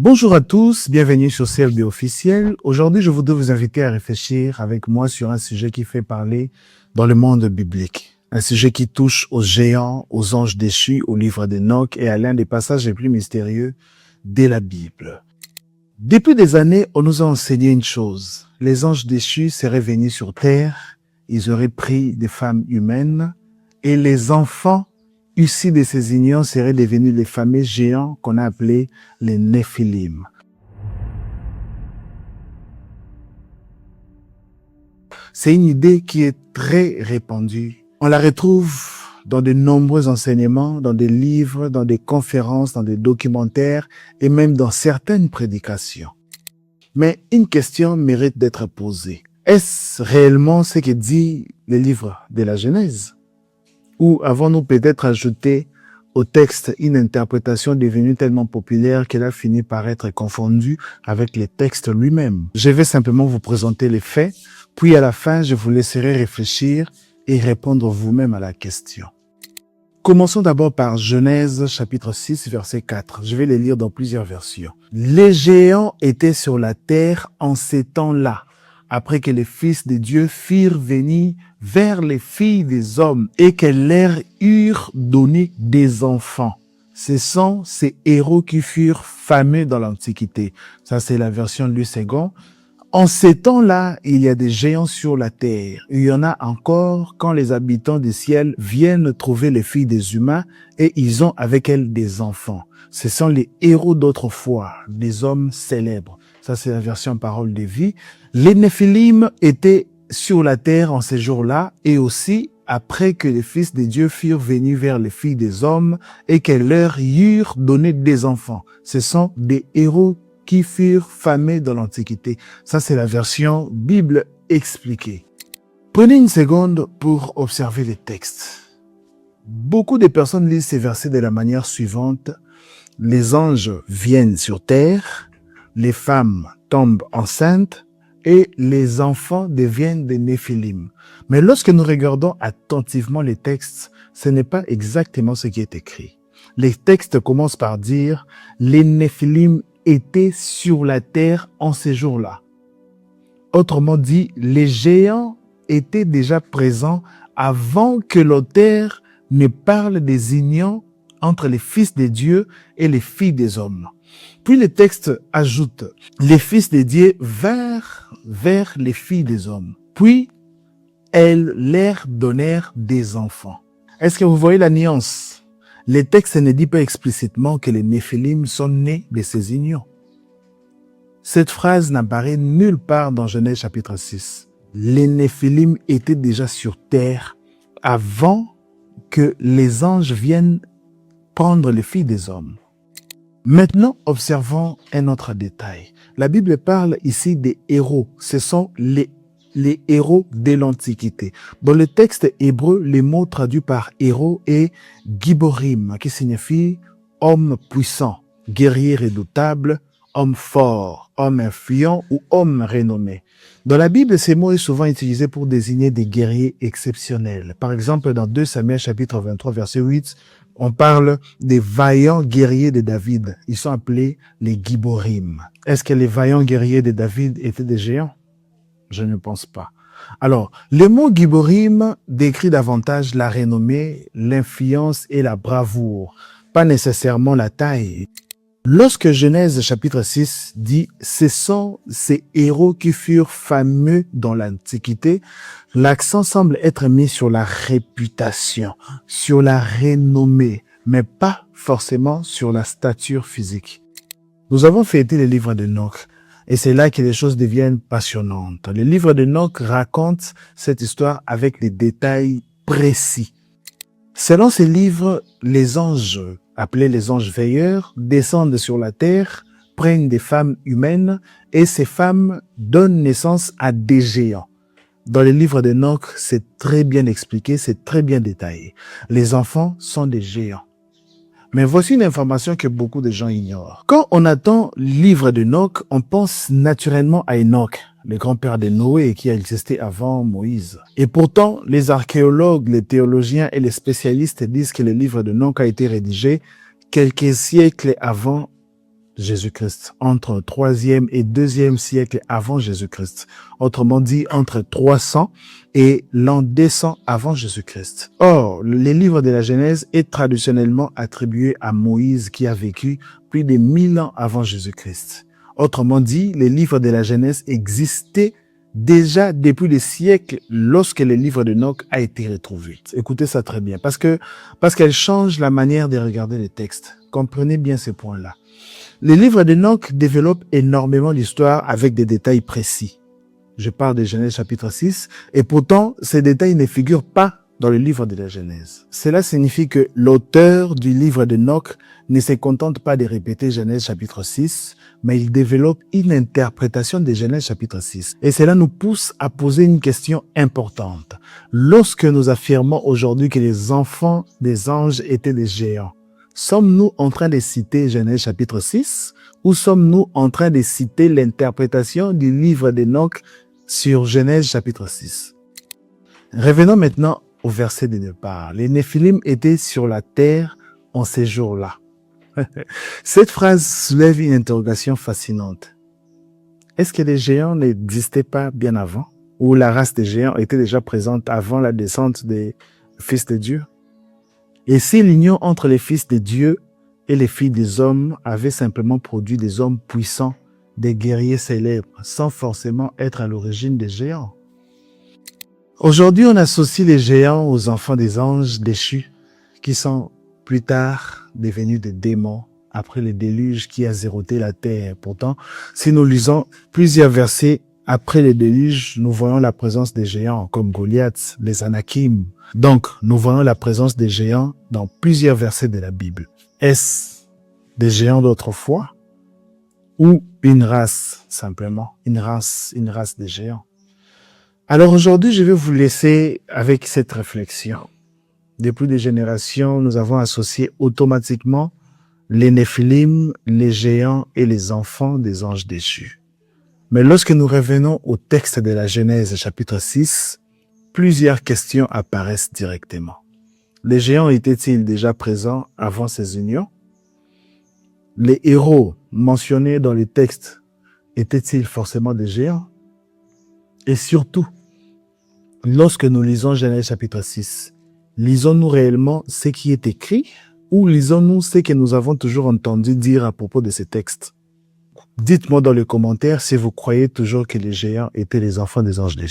Bonjour à tous, bienvenue sur CLB officiel. Aujourd'hui, je voudrais vous inviter à réfléchir avec moi sur un sujet qui fait parler dans le monde biblique. Un sujet qui touche aux géants, aux anges déchus, au livre d'Enoch et à l'un des passages les plus mystérieux de la Bible. Depuis des années, on nous a enseigné une chose. Les anges déchus seraient venus sur terre, ils auraient pris des femmes humaines et les enfants issus de ces unions seraient devenus les fameux géants qu'on a appelés les Néphilim. C'est une idée qui est très répandue. On la retrouve dans de nombreux enseignements, dans des livres, dans des conférences, dans des documentaires et même dans certaines prédications. Mais une question mérite d'être posée. Est-ce réellement ce que dit le livre de la Genèse? Ou avons-nous peut-être ajouté au texte une interprétation devenue tellement populaire qu'elle a fini par être confondue avec le texte lui-même? Je vais simplement vous présenter les faits, puis à la fin, je vous laisserai réfléchir et répondre vous-même à la question. Commençons d'abord par Genèse chapitre 6, verset 4. Je vais les lire dans plusieurs versions. Les géants étaient sur la terre en ces temps-là, après que les fils de Dieu firent venir vers les filles des hommes et qu'elles leur eurent donné des enfants. Ce sont ces héros qui furent fameux dans l'Antiquité. Ça, c'est la version Louis II. En ces temps-là, il y a des géants sur la terre. Il y en a encore quand les habitants du ciel viennent trouver les filles des humains et ils ont avec elles des enfants. Ce sont les héros d'autrefois, des hommes célèbres. Ça, c'est la version Parole de vie. Les Néphilim étaient sur la terre en ces jours-là et aussi après que les fils de Dieu furent venus vers les filles des hommes et qu'elles leur eurent donné des enfants. Ce sont des héros qui furent fameux dans l'Antiquité. Ça, c'est la version Bible expliquée. Prenez une seconde pour observer les textes. Beaucoup de personnes lisent ces versets de la manière suivante. Les anges viennent sur terre, les femmes tombent enceintes et les enfants deviennent des Néphilim. Mais lorsque nous regardons attentivement les textes, ce n'est pas exactement ce qui est écrit. Les textes commencent par dire « Les Néphilim étaient sur la terre en ces jours-là ». Autrement dit, les géants étaient déjà présents avant que l'auteur ne parle des unions entre les fils de Dieu et les filles des hommes. Puis le texte ajoute, les fils de Dieu vinrent vers les filles des hommes. Puis, elles leur donnèrent des enfants. Est-ce que vous voyez la nuance? Le texte ne dit pas explicitement que les Néphilim sont nés de ces unions. Cette phrase n'apparaît nulle part dans Genèse chapitre 6. Les Néphilim étaient déjà sur terre avant que les anges viennent prendre les filles des hommes. Maintenant, observons un autre détail. La Bible parle ici des héros. Ce sont les héros de l'Antiquité. Dans le texte hébreu, le mot traduit par héros est giborim, qui signifie homme puissant, guerrier redoutable, homme fort, homme influent ou homme renommé. Dans la Bible, ces mots sont souvent utilisés pour désigner des guerriers exceptionnels. Par exemple, dans 2 Samuel chapitre 23, verset 8, on parle des vaillants guerriers de David. Ils sont appelés les Giborim. Est-ce que les vaillants guerriers de David étaient des géants? Je ne pense pas. Alors, le mot Giborim décrit davantage la renommée, l'influence et la bravoure, pas nécessairement la taille. Lorsque Genèse chapitre 6 dit « Ce sont ces héros qui furent fameux dans l'Antiquité », l'accent semble être mis sur la réputation, sur la renommée, mais pas forcément sur la stature physique. Nous avons fêté le livre d'Enoch et c'est là que les choses deviennent passionnantes. Le livre d'Enoch raconte cette histoire avec des détails précis. Selon ce livre, les anges appelés les anges veilleurs, descendent sur la terre, prennent des femmes humaines et ces femmes donnent naissance à des géants. Dans le livre d'Enoch, c'est très bien expliqué, c'est très bien détaillé. Les enfants sont des géants. Mais voici une information que beaucoup de gens ignorent. Quand on attend le livre d'Enoch, on pense naturellement à Enoch, le grand-père de Noé qui a existé avant Moïse. Et pourtant, les archéologues, les théologiens et les spécialistes disent que le livre d'Enoch a été rédigé quelques siècles avant Jésus-Christ, entre le 3e et 2e siècle avant Jésus-Christ. Autrement dit, entre 300 et l'an 200 avant Jésus-Christ. Or, les livres de la Genèse est traditionnellement attribué à Moïse qui a vécu plus de 1000 ans avant Jésus-Christ. Autrement dit, les livres de la Genèse existaient déjà depuis des siècles lorsque le livre d'Enoch a été retrouvé. Écoutez ça très bien, parce qu'elle change la manière de regarder les textes. Comprenez bien ces points-là. Les livres d'Enoch développent énormément l'histoire avec des détails précis. Je parle de Genèse chapitre 6, et pourtant, ces détails ne figurent pas dans le livre de la Genèse. Cela signifie que l'auteur du livre d'Enoch ne se contente pas de répéter Genèse chapitre 6, mais il développe une interprétation de Genèse chapitre 6. Et cela nous pousse à poser une question importante. Lorsque nous affirmons aujourd'hui que les enfants des anges étaient des géants, sommes-nous en train de citer Genèse chapitre 6 ou sommes-nous en train de citer l'interprétation du livre d'Enoch sur Genèse chapitre 6? Revenons maintenant au verset de départ. Les Néphilim étaient sur la terre en ces jours-là. Cette phrase soulève une interrogation fascinante. Est-ce que les géants n'existaient pas bien avant? Ou la race des géants était déjà présente avant la descente des fils de Dieu? Et si l'union entre les fils de Dieu et les filles des hommes avait simplement produit des hommes puissants, des guerriers célèbres, sans forcément être à l'origine des géants? Aujourd'hui, on associe les géants aux enfants des anges déchus, qui sont plus tard devenus des démons après le déluge qui a zéroté la terre. Pourtant, si nous lisons plusieurs versets après le déluge, nous voyons la présence des géants comme Goliath, les Anakim. Donc, nous voyons la présence des géants dans plusieurs versets de la Bible. Est-ce des géants d'autrefois ou une race, simplement, une race des géants? Alors aujourd'hui, je vais vous laisser avec cette réflexion. Depuis des générations, nous avons associé automatiquement les Néphilim, les géants et les enfants des anges déchus. Mais lorsque nous revenons au texte de la Genèse chapitre 6, plusieurs questions apparaissent directement. Les géants étaient-ils déjà présents avant ces unions? Les héros mentionnés dans les textes étaient-ils forcément des géants? Et surtout, lorsque nous lisons Genèse chapitre 6, lisons-nous réellement ce qui est écrit ou lisons-nous ce que nous avons toujours entendu dire à propos de ces textes? Dites-moi dans les commentaires si vous croyez toujours que les géants étaient les enfants des anges déchus.